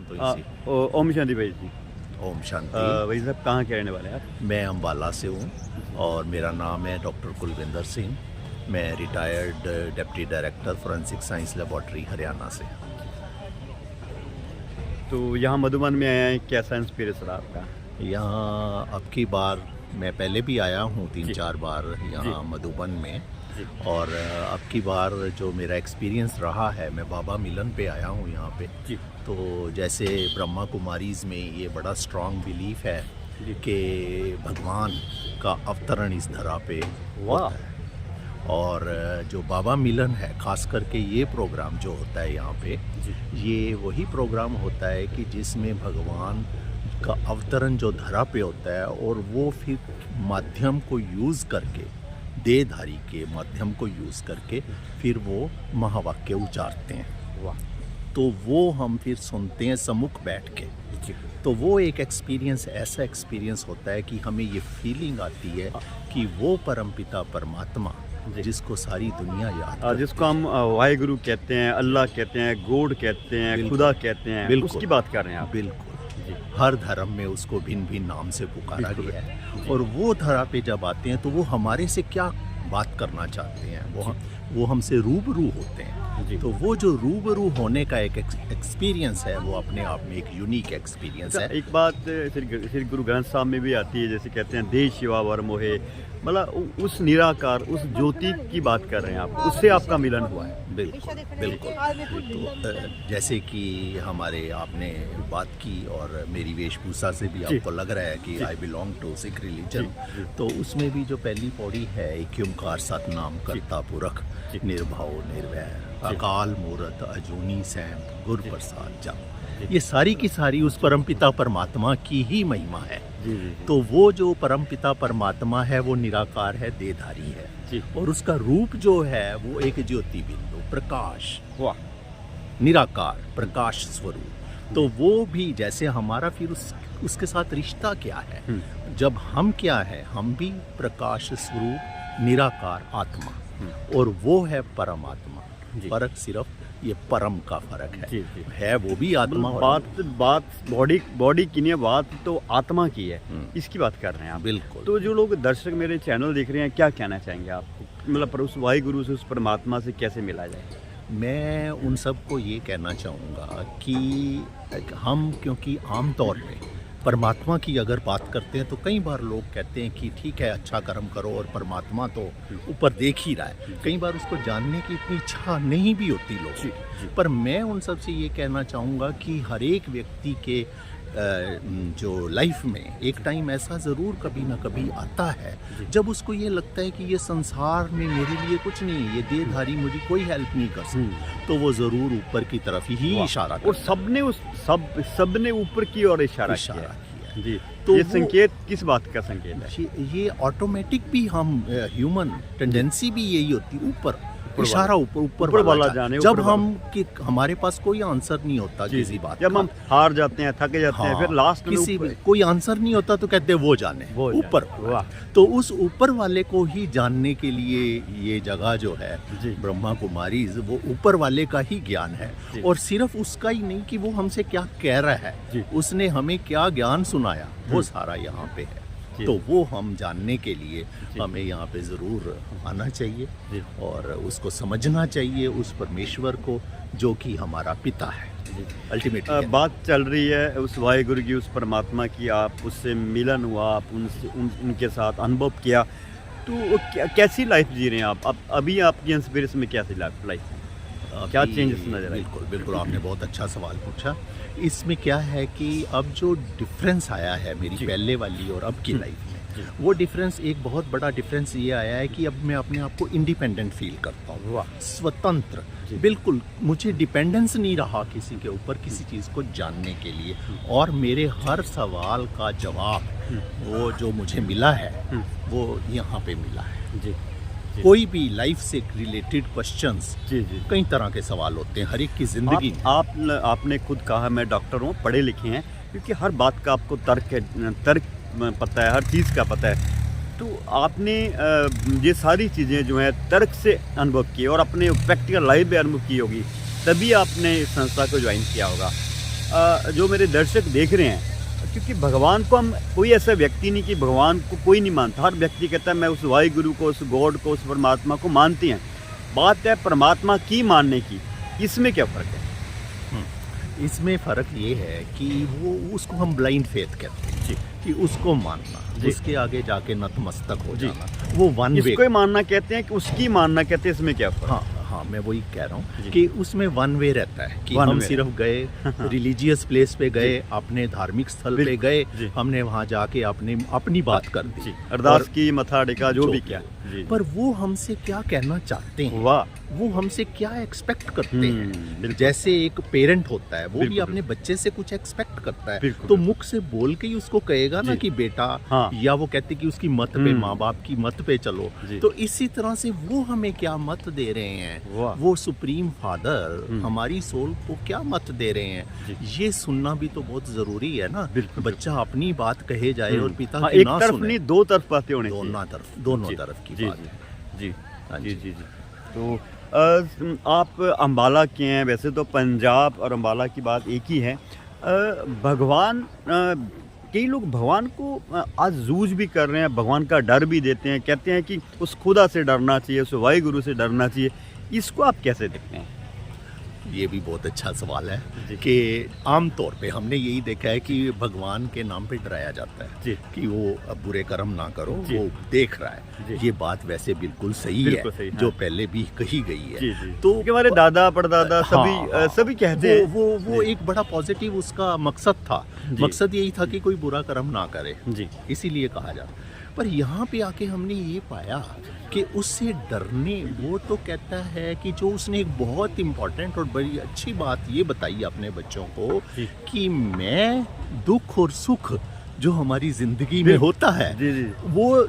तो हाँ, इसी। ओम शांति भाई जी। ओम शांति। भाई साहब कहाँ के रहने वाले हैं आप? मैं अम्बाला से हूँ और मेरा नाम है डॉक्टर कुलविंदर सिंह। मैं retired deputy director forensic science laboratory Haryana से। तो यहाँ मधुबन में आए हैं, कैसा इंस्पिरेशन रहा आपका? यहाँ अब की बार मैं पहले भी आया हूँ जी। 3-4 बार यहाँ मधुबन में, जी। और अब की बार जो मेरा एक्सपीरियंस रहा है, मैं बाबा मिलन पे आया हूँ यहाँ पे। जी। तो जैसे ब्रह्मा कुमारीज़ में ये बड़ा स्ट्रॉन्ग बिलीफ है जी। कि भगवान का अवतरण इस धरा पे होता है, और जो बाबा मिलन है ख़ास करके ये प्रोग्राम जो होता है यहाँ पे, ये वही प्रोग्राम होता है कि जिसमें भगवान का अवतरण जो धरा पे होता है और वो फिर माध्यम को यूज़ करके, देहधारी के माध्यम को यूज़ करके फिर वो महावाक्य उच्चारते हैं। वाह। तो वो हम फिर सुनते हैं सम्मुख बैठ के। तो वो एक एक्सपीरियंस, ऐसा एक्सपीरियंस होता है कि हमें ये फीलिंग आती है कि वो परमपिता परमात्मा जिसको सारी दुनिया याद करती जिसको हम वाहिगुरु कहते हैं, अल्लाह कहते हैं, गॉड कहते हैं, बिल्कुल। खुदा कहते हैं, बिल्कुल। उसकी बात कर रहे हैं आप? बिल्कुल। हर धर्म में उसको भिन्न भिन्न नाम से पुकारा गया है, और वो धरा पे जब आते हैं तो वो हमारे से क्या बात करना चाहते हैं, वो हमसे रूबरू होते हैं। तो वो जो रूबरू होने का एक एक्सपीरियंस है, वो अपने आप में एक यूनिक एक्सपीरियंस है। एक बात श्री गुरु ग्रंथ साहब में भी आती है, जैसे कहते हैं देश शिवा वर मोहे, मतलब उस निराकार, उस ज्योति की बात कर रहे हैं आप, उससे आपका मिलन हुआ है? बिल्कुल बिल्कुल। तो जैसे कि हमारे आपने बात की, और मेरी वेशभूषा से भी आपको लग रहा है कि I belong to Sikh religion. तो उसमें भी जो पहली पौड़ी है, एक ओंकार सतनाम करता पुरख, निर्भव निर्वैर अकाल मूरत अजूनी सैम गुर प्रसाद जप, ये सारी की सारी उस परमपिता परमात्मा की ही महिमा है। तो वो जो परमपिता परमात्मा है वो निराकार है, देहधारी है, और उसका रूप जो है वो एक ज्योति बिंदु, प्रकाश, वाह, निराकार प्रकाश स्वरूप। तो वो भी जैसे हमारा फिर उसके साथ रिश्ता क्या है, जब हम क्या है, हम भी प्रकाश स्वरूप निराकार आत्मा, और वो है परमात्मा। फर्क सिर्फ ये परम का फर्क है वो भी आत्मा। बात बॉडी की नहीं, बात तो आत्मा की है, इसकी बात कर रहे हैं आप। बिल्कुल। तो जो लोग दर्शक मेरे चैनल देख रहे हैं, क्या कहना चाहेंगे आप, मतलब उस वाहिगुरु से, उस परमात्मा से कैसे मिला जाए? मैं उन सबको ये कहना चाहूँगा कि हम, क्योंकि आम तौर पे परमात्मा की अगर बात करते हैं तो कई बार लोग कहते हैं कि ठीक है, अच्छा कर्म करो और परमात्मा तो ऊपर देख ही रहा है। कई बार उसको जानने की इतनी इच्छा नहीं भी होती लोगों। पर मैं उन सब से ये कहना चाहूँगा कि हर एक व्यक्ति के जो लाइफ में एक टाइम ऐसा ज़रूर कभी ना कभी आता है जब उसको ये लगता है कि ये संसार में मेरे लिए कुछ नहीं, ये देहधारी मुझे कोई हेल्प नहीं कर सकता, तो वो ज़रूर ऊपर की तरफ ही इशारा करता है। और सबने ऊपर की ओर इशारा किया जी। तो ये संकेत किस बात का संकेत है? ये ऑटोमेटिक भी, हम ह्यूमन टेंडेंसी भी यही होती है, ऊपर इशारा, ऊपर वाला जाने। जब हम कि हमारे पास कोई आंसर नहीं होता किसी बात, जब हम हार जाते हैं, थक जाते हैं, फिर लास्ट में किसी कोई आंसर नहीं होता तो कहते हैं वो जाने, ऊपर। तो उस ऊपर वाले को ही जानने के लिए ये जगह जो है ब्रह्मा कुमारीज़, वो ऊपर वाले का ही ज्ञान है, और सिर्फ उसका ही नहीं कि वो हमसे क्या कह रहा है, उसने हमें क्या ज्ञान सुनाया, वो सारा यहाँ पे है। तो वो हम जानने के लिए हमें यहाँ पे ज़रूर आना चाहिए और उसको समझना चाहिए, उस परमेश्वर को जो कि हमारा पिता है। अल्टीमेटली बात चल रही है उस वाहिगुरु की, उस परमात्मा की, आप उससे मिलन हुआ, आप उनके साथ अनुभव किया, तो कैसी लाइफ जी रहे हैं आप? अभी आपकी इंस्पिरेशन में कैसी लाइफ, क्या चेंजेस नजर आए? बिल्कुल आपने बहुत अच्छा सवाल पूछा। इसमें क्या है कि अब जो डिफरेंस आया है मेरी पहले वाली और अब की लाइफ में, वो डिफरेंस, एक बहुत बड़ा डिफरेंस ये आया है कि अब मैं अपने आप को इंडिपेंडेंट फील करता हूँ, स्वतंत्र। बिल्कुल मुझे डिपेंडेंस नहीं रहा किसी के ऊपर, किसी चीज़ को जानने के लिए, और मेरे हर सवाल का जवाब वो जो मुझे मिला है वो यहाँ पे मिला है। कोई भी लाइफ से रिलेटेड क्वेश्चंस, कई तरह के सवाल होते हैं हर एक की ज़िंदगी में। आपने खुद कहा मैं डॉक्टर हूँ, पढ़े लिखे हैं, क्योंकि हर बात का आपको तर्क पता है, हर चीज़ का पता है। तो आपने ये सारी चीज़ें जो हैं तर्क से अनुभव की और अपने प्रैक्टिकल लाइफ में अनुभव की होगी, तभी आपने इस संस्था को ज्वाइन किया होगा। जो मेरे दर्शक देख रहे हैं, क्योंकि भगवान को हम कोई ऐसा व्यक्ति नहीं कि भगवान को कोई नहीं मानता, हर व्यक्ति कहता है मैं उस वाहिगुरु को, उस गॉड को, उस परमात्मा को मानते हैं। बात है परमात्मा की मानने की, इसमें क्या फ़र्क है? इसमें फ़र्क ये है कि वो उसको हम ब्लाइंड फेथ कहते हैं जी। कि उसको मानना, जी। उसके आगे जाके नतमस्तक हो जी। जाना, वो वन वे। इसको ही मानना कहते हैं कि उसकी मानना कहते हैं, इसमें क्या फ़र्क? हाँ हाँ, मैं वही कह रहा हूँ जी। कि उसमें वन वे रहता है कि One हम way। सिर्फ गए रिलीजियस प्लेस पे गए, अपने धार्मिक स्थल पे बिल्कुल, गए, जी। हमने वहाँ जाके अपनी बात कर दी, जी, अरदास और की, मथा टेका, जो भी क्या। जी। पर वो हमसे क्या कहना चाहते हैं, वाह। वो हमसे क्या एक्सपेक्ट करते हैं। बिल्कुल। जैसे एक पेरेंट होता है, वो भी बिल्कुल, अपने बच्चे से कुछ एक्सपेक्ट करता है, बिल्कुल, तो बिल्कुल। मुख से बोल के ही उसको कहेगा ना जी। कि बेटा, हाँ। या वो कहते कि उसकी मत पे, माँ बाप की मत पे चलो। जी। तो इसी तरह से वो हमें क्या मत दे रहे हैं, वाह। वो सुप्रीम फादर हमारी सोल को क्या मत दे रहे हैं, ये सुनना भी तो बहुत जरूरी है ना। बिल्कुल, बच्चा अपनी बात कहे जाए और पिता हाँ, की एक ना तरफ सुने। नहीं, दो तरफ बातें होने चाहिए। दोनों जी, तरफ की जी, बात जी, है। जी, हाँ जी, जी। जी, जी। तो आप अंबाला के हैं, वैसे तो पंजाब और अंबाला की बात एक ही है। भगवान, कई लोग भगवान को आज जूझ भी कर रहे हैं, भगवान का डर भी देते हैं, कहते हैं कि उस खुदा से डरना चाहिए, उस वाहिगुरु से डरना चाहिए। इसको आप कैसे देखते हैं? ये भी बहुत अच्छा सवाल है जी। कि आमतौर पे हमने यही देखा है कि भगवान के नाम पे डराया जाता है जी। कि वो अब बुरे कर्म ना करो, जी। वो देख रहा जी। है। ये बात वैसे बिल्कुल सही बिल्कुल सही, है, हाँ। जो पहले भी कही गई है। जी, जी। तो क्योंकि हमारे दादा परदादा सभी हाँ, सभी कहते हैं। वो जी। एक बड़ा पॉजिटिव उसका मकसद था। जी। मकसद यही था कि कोई बुरा कर्म ना करे, जी। इसीलिए कहा जाता। पर यहाँ पे आके हमने ये पाया कि उससे डरने, वो तो कहता है कि जो उसने एक बहुत इम्पोर्टेंट और बड़ी अच्छी बात ये बताई अपने बच्चों को जी। कि मैं दुख और सुख जो हमारी जिंदगी में होता है, जी, जी। वो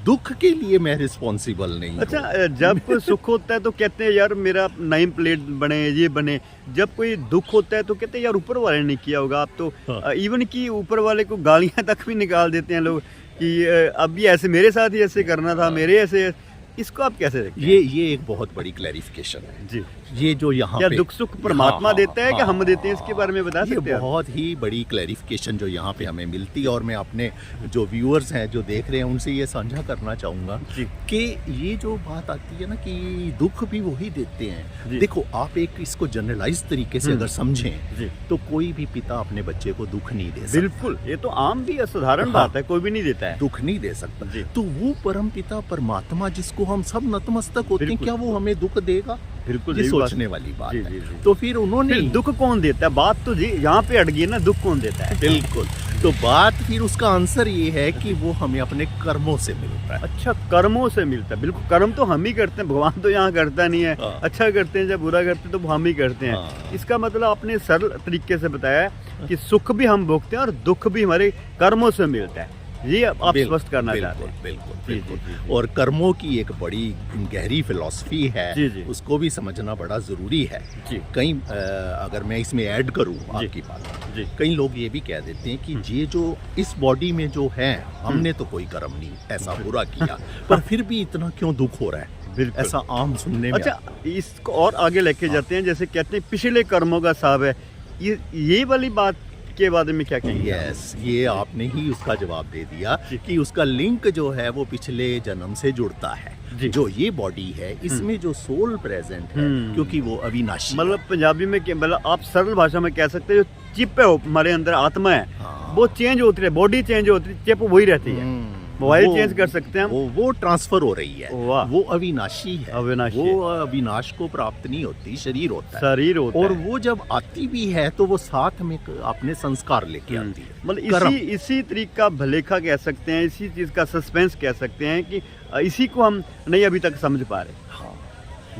दुख के लिए मैं रिस्पॉन्सिबल नहीं हूँ। अच्छा, जब सुख होता है तो कहते हैं यार मेरा नेम प्लेट बने, ये बने। जब कोई दुख होता है तो कहते हैं यार ऊपर वाले ने किया होगा। आप तो हाँ। इवन कि ऊपर वाले को गालियां तक भी निकाल देते हैं लोग कि अब ये ऐसे मेरे साथ ही ऐसे करना था, मेरे ऐसे। इसको आप कैसे देखते हैं? ये एक बहुत बड़ी क्लैरिफिकेशन है। जी। ये जो यहाँ क्या पे दुख सुख परमात्मा हाँ, देता है कि हाँ, हम देते हैं? हाँ, इसके बारे में बता ये सकते हैं आप? बहुत ही बड़ी क्लैरिफिकेशन जो यहाँ पे हमें मिलती है, और मैं अपने जो व्यूअर्स हैं, जो देख रहे हैं, उनसे ये साझा करना चाहूँगा जी। कि ये जो बात आती है ना कि दुख भी वही देते हैं। जी। देखो, आप एक इसको जनरलाइज तरीके से अगर समझें जी। तो कोई भी पिता अपने बच्चे को दुख नहीं दे सकता। बिल्कुल, ये तो आम भी साधारण हाँ। बात है, कोई भी नहीं देता है। दुख नहीं दे सकता। जी। तो वो परम पिता परमात्मा जिसको हम सब नतमस्तक होते हैं, बिल्कुल। क्या वो हमें दुख देगा? बिल्कुल ये यही बात- सोचने वाली बात जी, है। जी, जी। तो फिर उन्होंने फिर दुख कौन देता है? बात तो जी यहाँ पे अट गई ना, दुख कौन देता है? बिल्कुल, तो बात फिर उसका आंसर ये है कि वो हमें अपने कर्मों से मिलता है। अच्छा, कर्मों से मिलता है। बिल्कुल, कर्म तो हम ही करते हैं, भगवान तो यहाँ करता नहीं है। हाँ। अच्छा करते हैं, जब बुरा करते हैं तो वो हम ही करते हैं। हाँ। इसका मतलब आपने सरल तरीके से बताया है कि सुख भी हम भोगते हैं और दुख भी हमारे कर्मों से मिलता है। ये आप स्पष्ट करना चाहते हैं? बिल्कुल जी, बिल्कुल। जी, जी। और कर्मों की एक बड़ी गहरी फिलॉसफी है, जी, जी। उसको भी समझना बड़ा ज़रूरी है। जी। कई अगर मैं इसमें ऐड करूँ जी। आपकी बात, जी। कई लोग ये भी कह देते हैं कि ये जो इस बॉडी में जो है, हमने तो कोई कर्म नहीं ऐसा बुरा किया, पर फिर भी इतना क्यों दुख हो रहा है? बिल्कुल। ऐसा आम सुनने में अच्छा, आता है। इसको और आगे लेके जाते हैं। जैसे कहते हैं पिछले कर्मों का हिसाब है, ये वाली बात के बारे में क्या कहेंगे? यस, ये आपने ही उसका जवाब दे दिया जी। कि उसका लिंक जो है वो पिछले जन्म से जुड़ता है। जी। जो ये बॉडी है, इसमें जो सोल प्रेजेंट है, क्योंकि वो अविनाशी है। मतलब पंजाबी में क्या, मतलब आप सरल भाषा में कह सकते हैं, जो चिप है हमारे अंदर, आत्मा है, हाँ। वो चेंज होती है, बॉडी चेंज होती है, चिप वही रहती है। मोबाइल वो- चेंज कर सकते हैं हम। वो ट्रांसफर हो रही है। वाह। वो अविनाशी है। अविनाशी वो अविनाश को प्राप्त नहीं होती, शरीर होता है। शरीर होता और है। वो जब आती भी है तो वो साथ में अपने संस्कार लेके आती है। मतलब कर्म। इसी तरीका भलेखा कह सकते हैं, इसी चीज का सस्पेंस कह सकते हैं कि इसी को हम नहीं अभी तक समझ पा रहे। हाँ।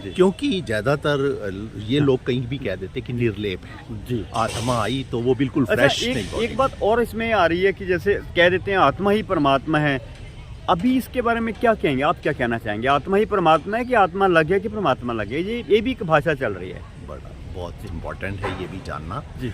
जी। क्योंकि ज्यादातर ये लोग कहीं भी कह देते कि निर्लेप है, जी। आत्मा आई तो वो बिल्कुल अच्छा, फ्रेश नहीं एक बात और इसमें आ रही है कि जैसे कह देते हैं आत्मा ही परमात्मा है। अभी इसके बारे में क्या कहेंगे? आप क्या कहना चाहेंगे? आत्मा ही परमात्मा है कि आत्मा अलग है कि परमात्मा अलग है? ये भी एक भाषा चल रही है। बड़ा बहुत इम्पोर्टेंट है ये भी जानना। जी।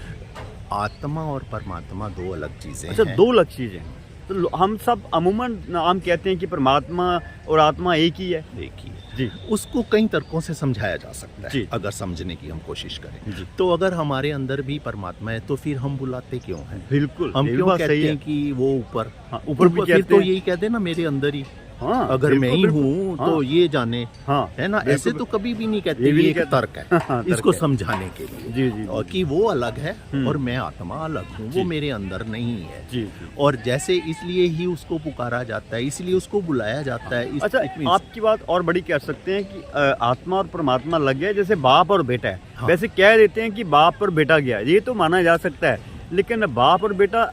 आत्मा और परमात्मा दो अलग चीजें अच्छा, हैं। दो अलग चीजें। तो हम सब अमूमन हम कहते हैं कि परमात्मा और आत्मा एक ही है। देखिए जी उसको कई तरीकों से समझाया जा सकता जी। है अगर समझने की हम कोशिश करें। जी तो अगर हमारे अंदर भी परमात्मा है तो फिर हम बुलाते क्यों हैं? बिल्कुल, हम ये भी क्यों बात कहते सही है। हैं कि वो ऊपर हाँ, ऊपर भी फिर कहते तो हैं। यही कह देना मेरे अंदर ही, हाँ, अगर बिल्कुल, मैं ही बिल्कुल। हूँ तो हाँ, ये जाने, हाँ, है ना? बिल्कुल, ऐसे तो कभी भी नहीं कहते, ये भी ये नहीं एक कहते। तर्क है हाँ, तर्क इसको है। समझाने के लिए। जी, जी, और जी। कि वो अलग है हम्म। और मैं आत्मा अलग हूँ, जी। वो मेरे अंदर नहीं है। जी जी। और जैसे इसलिए ही उसको पुकारा जाता है, इसलिए उसको बुलाया जाता है। अच्छा, it means- आपकी बात और बड़ी कह सकते हैं कि आत्मा और परमात्मा लग गया जैसे बाप और बेटा है। हाँ। वैसे कह देते हैं कि बाप और बेटा गया, ये तो माना जा सकता है, लेकिन बाप और बेटा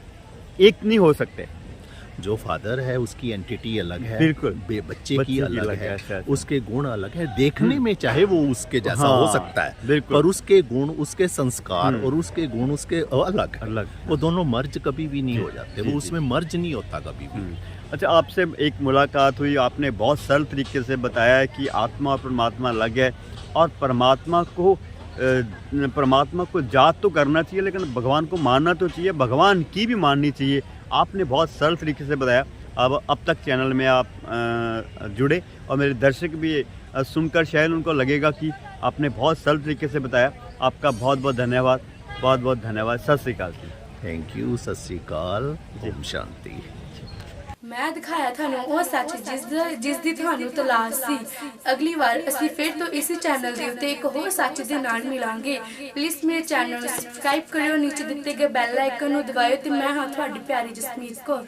एक नहीं हो सकते। जो फादर है उसकी एंटिटी अलग है, बिल्कुल। बच्चे की अलग है, अच्छा, अच्छा। उसके गुण अलग है। देखने में चाहे वो उसके जैसा हाँ, हो सकता है, बिल्कुल। पर उसके गुण, उसके संस्कार हम्म। और उसके गुण उसके अलग है। अलग। वो दोनों मर्ज कभी भी नहीं हो जाते, जी, वो जी। उसमें मर्ज नहीं होता कभी भी। अच्छा, आपसे एक मुलाकात हुई, आपने बहुत सरल तरीके से बताया है कि आत्मा और परमात्मा अलग है और परमात्मा को याद तो करना चाहिए लेकिन भगवान को मानना तो चाहिए, भगवान की भी माननी चाहिए। आपने बहुत सरल तरीके से बताया। अब तक चैनल में आप जुड़े और मेरे दर्शक भी सुनकर शायद उनको लगेगा कि आपने बहुत सरल तरीके से बताया। आपका बहुत बहुत धन्यवाद, बहुत बहुत धन्यवाद। सत श्री अकाल जी। थैंक यू, सत श्री अकाल, ओम शांति। ਮੈਂ ਦਿਖਾਇਆ ਤੁਹਾਨੂੰ ਉਹ ਸੱਚ ਜਿਸ ਦੀ ਤੁਹਾਨੂੰ ਤਲਾਸ਼ ਸੀ। ਅਗਲੀ ਵਾਰ ਅਸੀਂ ਫਿਰ ਤੋਂ ਇਸੇ ਚੈਨਲ ਦੇ ਉੱਤੇ ਇੱਕ ਹੋਰ ਸੱਚ ਦੇ ਨਾਲ ਮਿਲਾਂਗੇ। ਪਲੀਜ਼ ਮੇਰੇ ਚੈਨਲ ਨੂੰ ਸਬਸਕ੍ਰਾਈਬ ਕਰਿਓ, ਨੀਚੇ ਦਿੱਤੇ ਗਏ ਬੈਲ ਆਈਕਨ ਨੂੰ ਦਬਾਇਓ ਤੇ ਮੈਂ ਹਾਂ ਤੁਹਾਡੀ ਪਿਆਰੀ ਜਸਮੀਤ ਕੌਰ।